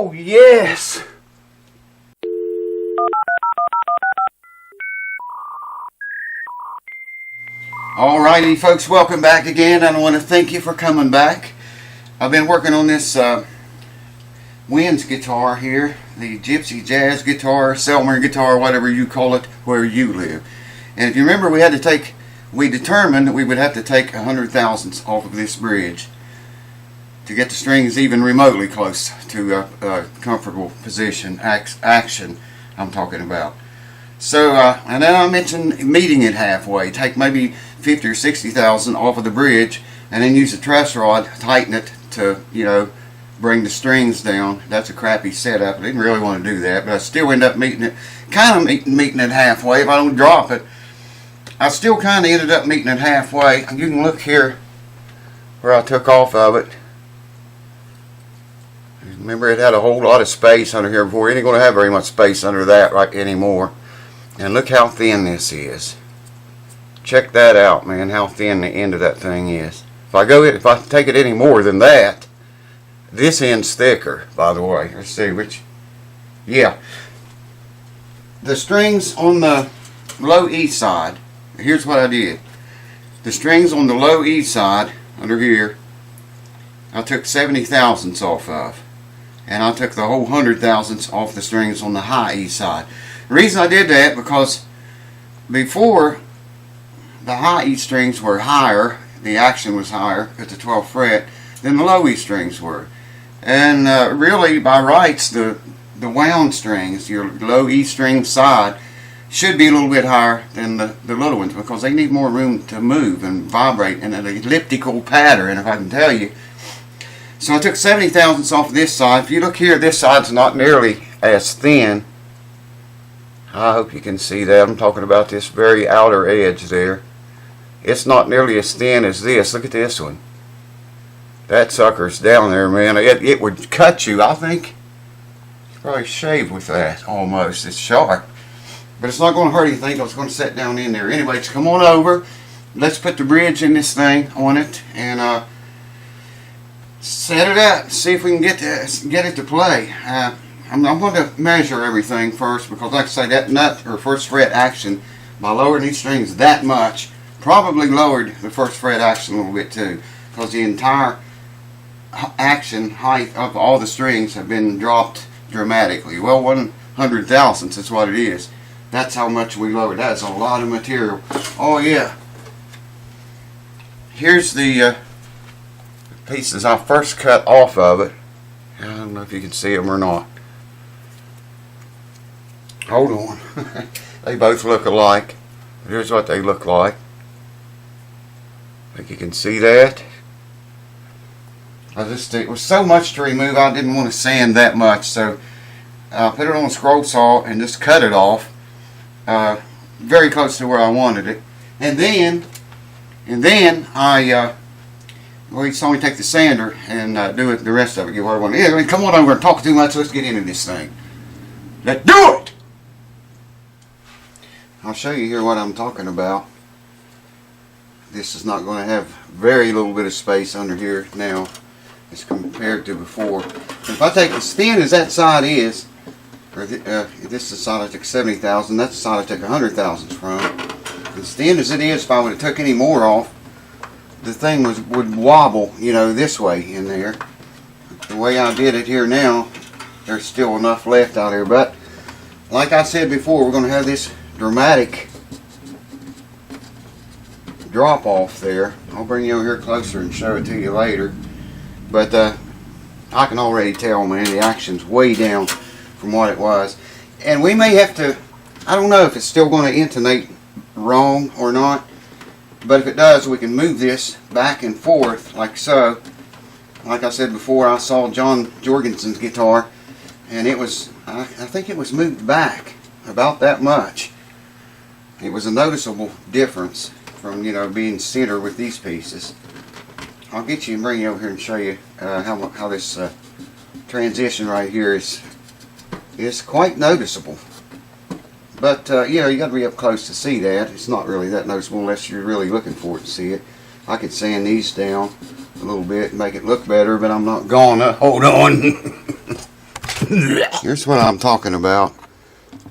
Oh, yes! Alrighty, folks, welcome back again. I want to thank you for coming back. I've been working on this Winzz guitar here, the gypsy jazz guitar, Selmer guitar, whatever you call it, where you live. And if you remember, we determined that we would have to take 100 thousandths off of this bridge to get the strings even remotely close to a comfortable position, action I'm talking about. So, and then I mentioned meeting it halfway. Take maybe 50 or 60,000 off of the bridge, and then use a truss rod, tighten it to, you know, bring the strings down. That's a crappy setup. I didn't really want to do that, but I still end up meeting it, meeting it halfway. If I don't drop it, I still kind of ended up meeting it halfway. You can look here where I took off of it. Remember, it had a whole lot of space under here before. It ain't going to have very much space under that right anymore. And look how thin this is. Check that out, man, how thin the end of that thing is. If I take it any more than that, this end's thicker, by the way. Let's see which. Yeah. The strings on the low E side, here's what I did. The strings on the low E side, under here, I took 70 thousandths off of. And I took the whole 100 thousandths off the strings on the high E side. The reason I did that, because before the high E strings were higher, the action was higher at the 12th fret than the low E strings were. And really, by rights, the wound strings, your low E string side, should be a little bit higher than the little ones, because they need more room to move and vibrate in an elliptical pattern, if I can tell you. So I took 70 thousandths off of this side. If you look here, this side's not nearly as thin. I hope you can see that. I'm talking about this very outer edge there. It's not nearly as thin as this. Look at this one. That sucker's down there, man. It would cut you, I think. You probably shave with that almost. It's sharp. But it's not going to hurt anything. It's going to set down in there. Anyway, so come on over. Let's put the bridge in this thing on it and set it up. See if we can get it to play. I'm going to measure everything first, because like I say, that nut or first fret action, by lowering these strings that much, probably lowered the first fret action a little bit too, because the entire action height of all the strings have been dropped dramatically. Well, 100 thousandths is what it is. That's how much we lowered. That is a lot of material. Oh yeah. Here's the pieces I first cut off of it. I don't know if you can see them or not. Hold on. They both look alike. Here's what they look like. I think you can see that. It was so much to remove, I didn't want to sand that much, so I put it on a scroll saw and just cut it off very close to where I wanted it. And then I you saw me take the sander and do it, the rest of it, get what I want. Yeah, come on over and talk too much. Let's get into this thing. Let's do it! I'll show you here what I'm talking about. This is not going to have very little bit of space under here now as compared to before. If I take as thin as that side is, or this is the side I took 70 thousand, that's the side I took 100 thousandths from. As thin as it is, if I would have took any more off, the thing would wobble, you know, this way in there. The way I did it here now, there's still enough left out here. But like I said before, we're going to have this dramatic drop off there. I'll bring you over here closer and show it to you later. But I can already tell, man, the action's way down from what it was. And we may have to, I don't know if it's still going to intonate wrong or not. But if it does, we can move this back and forth like so. Like I said before, I saw John Jorgensen's guitar, and it was, I think it was moved back about that much. It was a noticeable difference from, you know, being center with these pieces. I'll get you and bring you over here and show you how this transition right here is quite noticeable. But, you know, you got to be up close to see that. It's not really that noticeable unless you're really looking for it to see it. I could sand these down a little bit and make it look better, but I'm not gonna. Hold on. Here's what I'm talking about.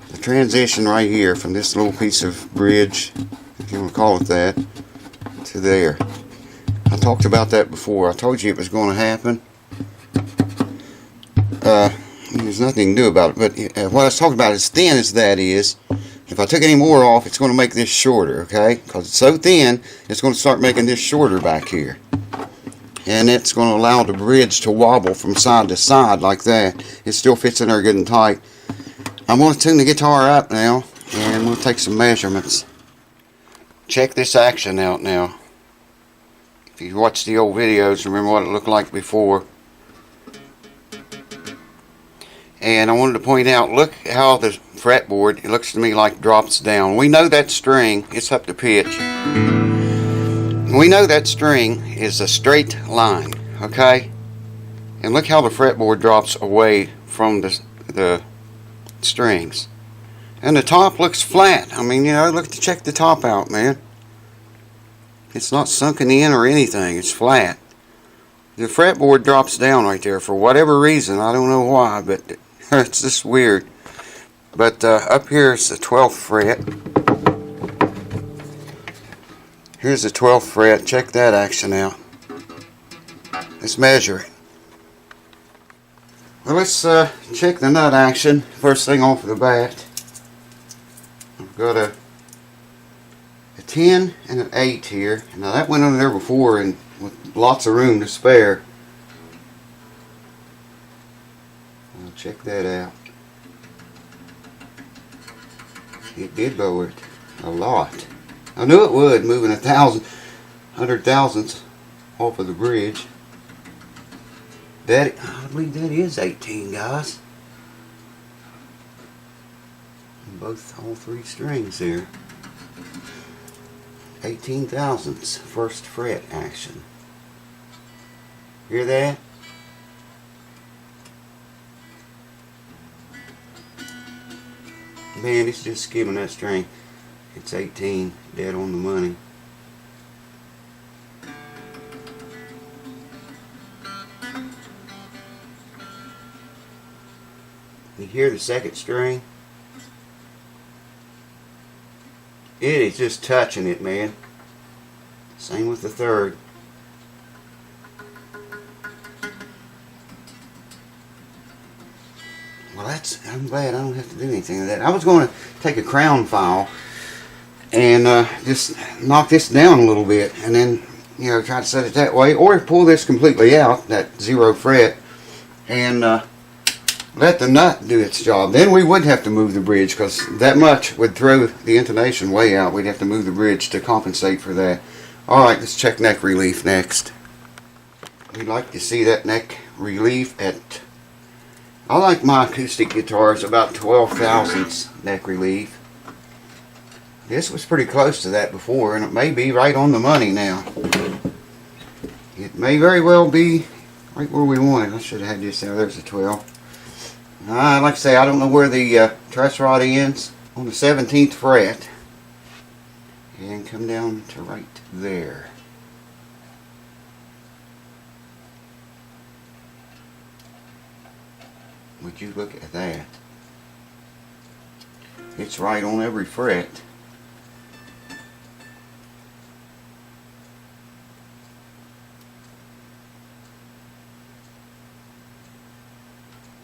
The transition right here from this little piece of bridge, if you want to call it that, to there. I talked about that before. I told you it was going to happen. There's nothing new about it, but what I was talking about, as thin as that is, if I took any more off, it's going to make this shorter, okay? Because it's so thin, it's going to start making this shorter back here. And it's going to allow the bridge to wobble from side to side like that. It still fits in there good and tight. I'm going to tune the guitar up now, and we'll take some measurements. Check this action out now. If you watch the old videos, remember what it looked like before. And I wanted to point out, look how the fretboard, it looks to me like drops down. We know that string, it's up to pitch. We know that string is a straight line, okay? And look how the fretboard drops away from the strings. And the top looks flat. I mean, you know, look, check the top out, man. It's not sunken in or anything, it's flat. The fretboard drops down right there for whatever reason. I don't know why, but it's just weird. But up here is the 12th fret. Here's the 12th fret. Check that action out. Let's measure it. Well, let's check the nut action. First thing off the bat, I've got a 10 and an 8 here. Now that went under there before and with lots of room to spare. Well, check that out. It did lower it a lot. I knew it would, moving 100 thousandths off of the bridge. That, I believe that is 18, guys. All three strings here. 18 thousandths, first fret action. Hear that? Man, it's just skimming that string. It's 18, dead on the money. You hear the second string? It is just touching it, man. Same with the third. Well, I'm glad I don't have to do anything with that. I was going to take a crown file and just knock this down a little bit and then, you know, try to set it that way, or pull this completely out, that 0 fret, and let the nut do its job. Then we would have to move the bridge, because that much would throw the intonation way out. We'd have to move the bridge to compensate for that. Alright, let's check neck relief next. We'd like to see that neck relief at, I like my acoustic guitars about 12 thousandths neck relief. This was pretty close to that before, and it may be right on the money now. It may very well be right where we want it. I should have had this there. There's a 12. Like I say, I don't know where the truss rod ends. On the 17th fret. And come down to right there. Would you look at that? It's right on every fret.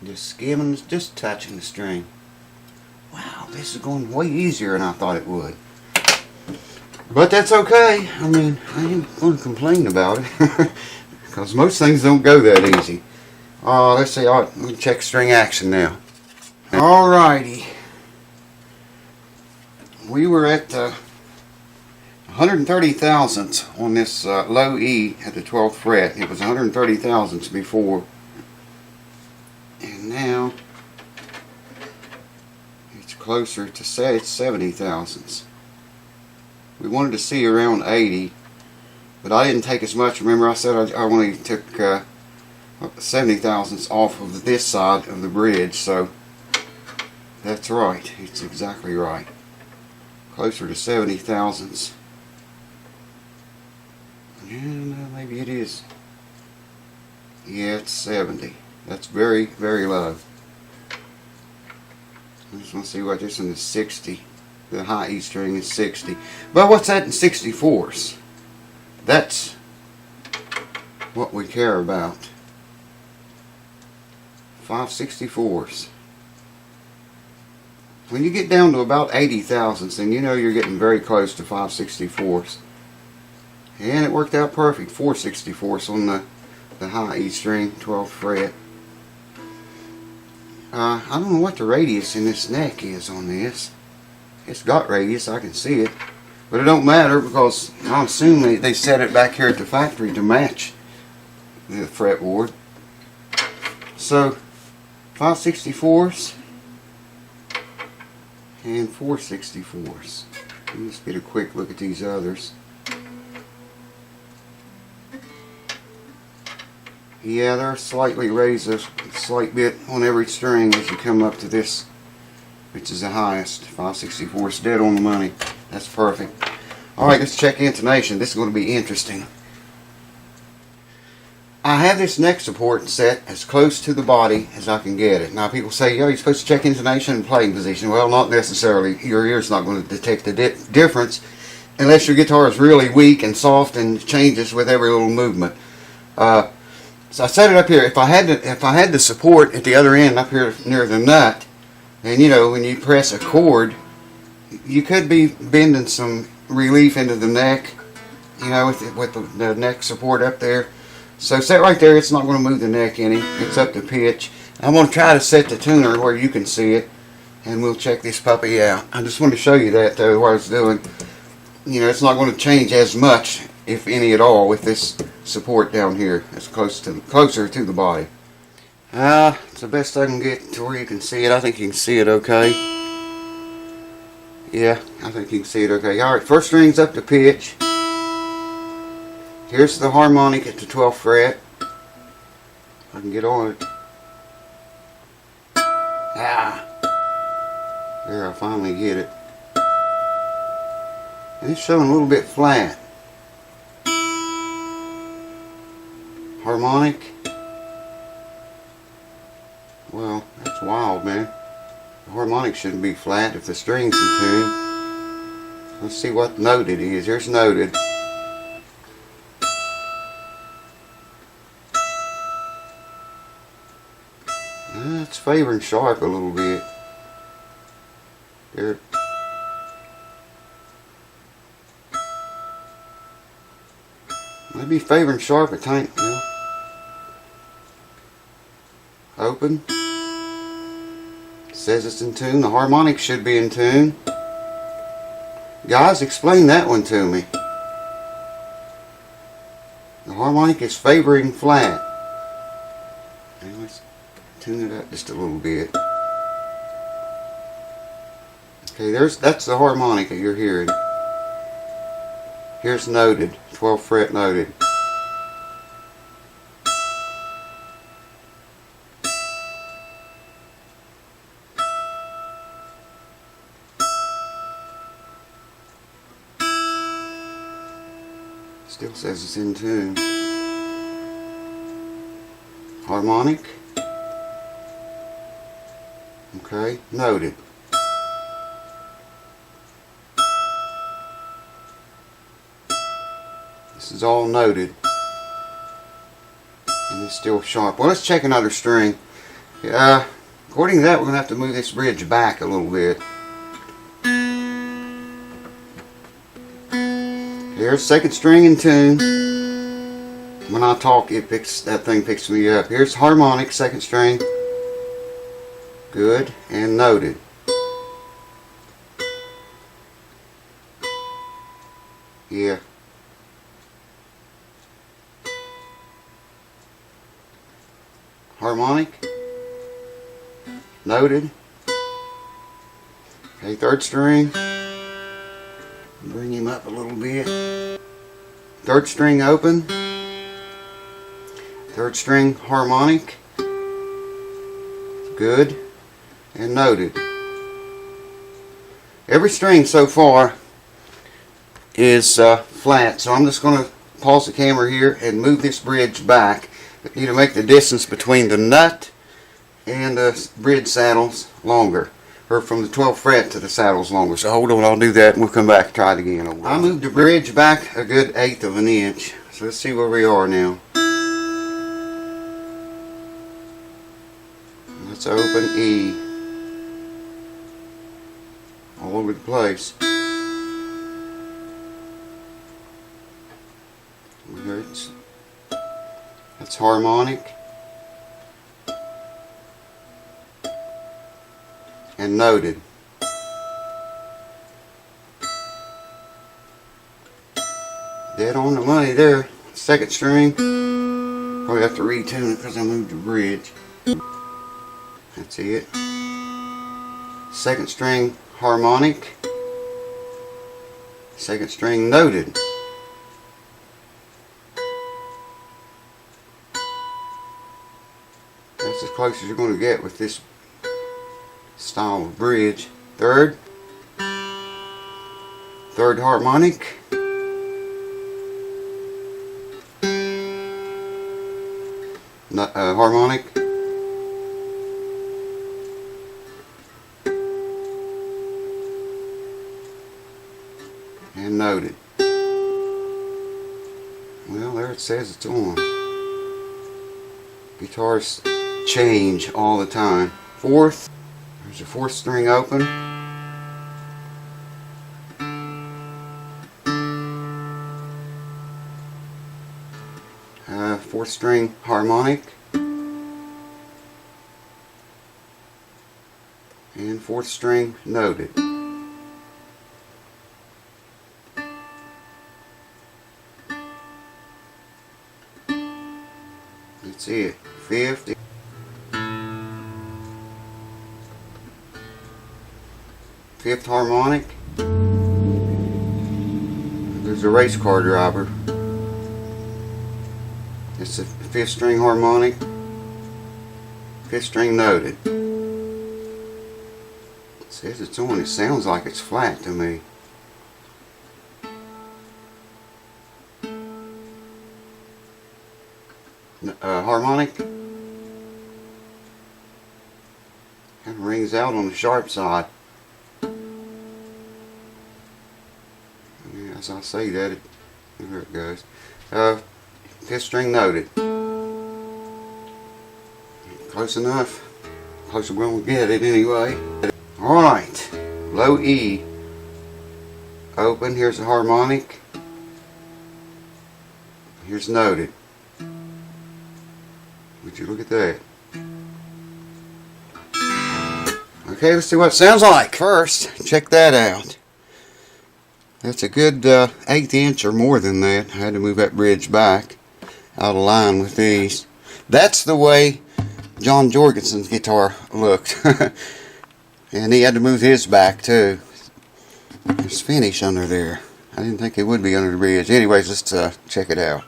Just skimming, just touching the string. Wow, this is going way easier than I thought it would. But that's okay. I mean, I ain't going to complain about it. Because most things don't go that easy. Let's see, let me check string action now. Alrighty. We were at 130 thousandths on this low E at the 12th fret. It was 130 thousandths before. And now it's closer to, say, it's 70 thousandths. We wanted to see around 80, but I didn't take as much. Remember, I said I only took 70 thousandths off of this side of the bridge, so that's right. It's exactly right. Closer to 70 thousandths. And maybe it is. Yeah, it's 70. That's very, very low. just want to see what this one is. 60. The high E string is 60. But what's that in 64s? That's what we care about. 5/64s. When you get down to about 80 thousandths, then you know you're getting very close to 5/64s. And it worked out perfect. 4/64ths on the high E string, 12th fret. I don't know what the radius in this neck is on this. It's got radius, I can see it. But it don't matter because I assume they set it back here at the factory to match the fretboard. So 5/64ths and 4/64ths. Let's get a quick look at these others. Yeah, they're slightly raised a slight bit on every string as you come up to this, which is the highest. 5/64ths, dead on the money. That's perfect. Alright, let's check intonation. This is going to be interesting. I have this neck support set as close to the body as I can get it. Now people say, yo, you're supposed to check intonation and playing position. Well, not necessarily. Your ear's not going to detect the difference unless your guitar is really weak and soft and changes with every little movement. So I set it up here. If I had the support at the other end up here near the nut, and you know when you press a chord, you could be bending some relief into the neck, you know, with the neck support up there. So set right there. It's not going to move the neck any. It's up to pitch. I'm going to try to set the tuner where you can see it, and we'll check this puppy out. I just wanted to show you that though, what I was doing. You know, it's not going to change as much, if any at all, with this support down here. It's closer to the body. It's the best I can get to where you can see it. I think you can see it okay. Yeah, I think you can see it okay. Alright, first string's up to pitch. Here's the harmonic at the 12th fret. I can get on it. There, I finally get it. And it's showing a little bit flat. Harmonic. Well, that's wild, man. The harmonic shouldn't be flat if the string's in tune. Let's see what note it is. Here's noted. It's favoring sharp a little bit. There. Maybe favoring sharp a tiny. No. Open. Says it's in tune. The harmonic should be in tune. Guys, explain that one to me. The harmonic is favoring flat. Let's tune it up just a little bit. Okay, that's the harmonic that you're hearing. Here's noted, 12th fret noted. Still says it's in tune. Harmonic. Okay, noted. This is all noted. And it's still sharp. Well, let's check another string. According to that, we're going to have to move this bridge back a little bit. Here's second string in tune. When I talk, that thing picks me up. Here's harmonic, second string. Good, and noted. Yeah. Harmonic. Noted. Okay, third string. Bring him up a little bit. Third string open. Third string harmonic. Good. And noted. Every string so far is flat, so I'm just going to pause the camera here and move this bridge back. But you need to make the distance between the nut and the bridge saddles longer. or from the 12th fret to the saddle's longer. So hold on, I'll do that and we'll come back and try it again. I moved the bridge back a good 1/8 of an inch. So let's see where we are now. Let's open E. All over the place. That's harmonic. And noted. Dead on the money there. Second string. Probably have to retune it because I moved the bridge. That's it. Second string harmonic. Second string noted. That's as close as you're going to get with this style of bridge. Third harmonic. Harmonic. And noted. Well, there it says it's on. Guitars change all the time. Fourth. There's your fourth string open. Fourth string harmonic. And fourth string noted. That's it. Fifth. Fifth harmonic. There's a race car driver. It's a fifth string harmonic. Fifth string noted. It says it's on. It sounds like it's flat to me. Harmonic. Kind of rings out on the sharp side. Yeah, as I say that, there it goes. Fifth string noted. Close enough. Close we're going to get it anyway. Alright. Low E. Open. Here's the harmonic. Here's noted. Would you look at that? Okay, let's see what it sounds like. First, check that out. That's a good 1/8 inch or more than that. I had to move that bridge back out of line with these. That's the way John Jorgensen's guitar looked. And he had to move his back too. There's finish under there. I didn't think it would be under the bridge. Anyways, let's check it out.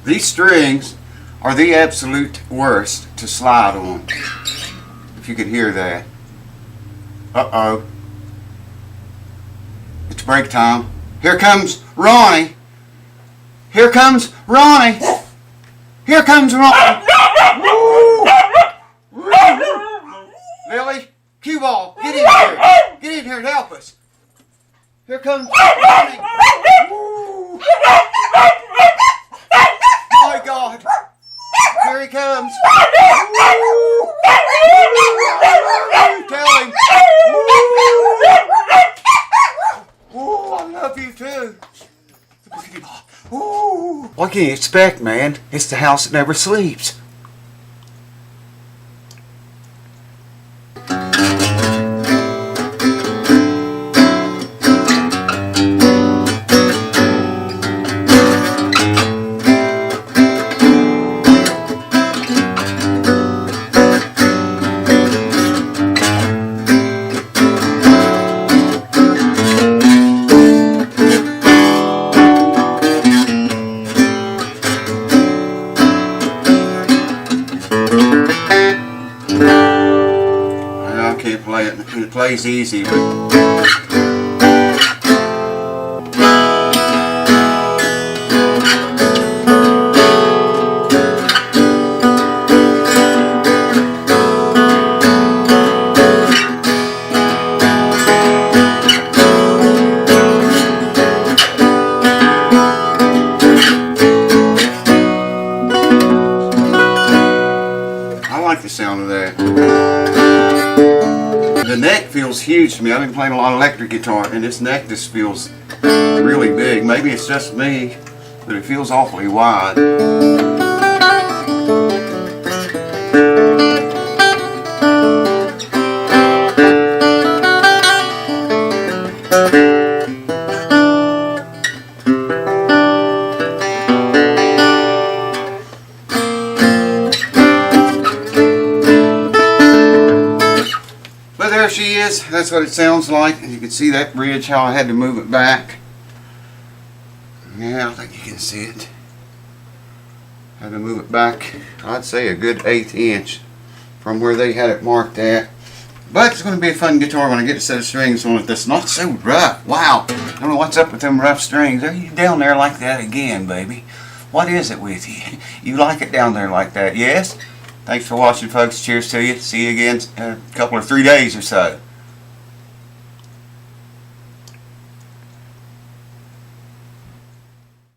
These strings are the absolute worst to slide on. If you could hear that. Uh-oh. It's break time. Here comes Ronnie. Here comes Ronnie. Here comes Ronnie. Lily, cue ball, get in here. Get in here and help us. Here comes Ronnie. Oh my God! Here he comes! Tell him! I love you too! What can you expect, man? It's the house that never sleeps. plays easy, but I like the sound of that. The neck feels huge to me. I've been playing a lot of electric guitar, and this neck just feels really big. Maybe it's just me, but it feels awfully wide. But there she is. That's what it sounds like. You can see that bridge, how I had to move it back. Yeah, I think you can see it. Had to move it back, I'd say a good 1/8 inch from where they had it marked at. But it's going to be a fun guitar when I get a set of strings on it that's not so rough. Wow, I don't know what's up with them rough strings. Are you down there like that again, baby? What is it with you? You like it down there like that, yes? Thanks for watching, folks. Cheers to you. See you again in a couple or 3 days or so.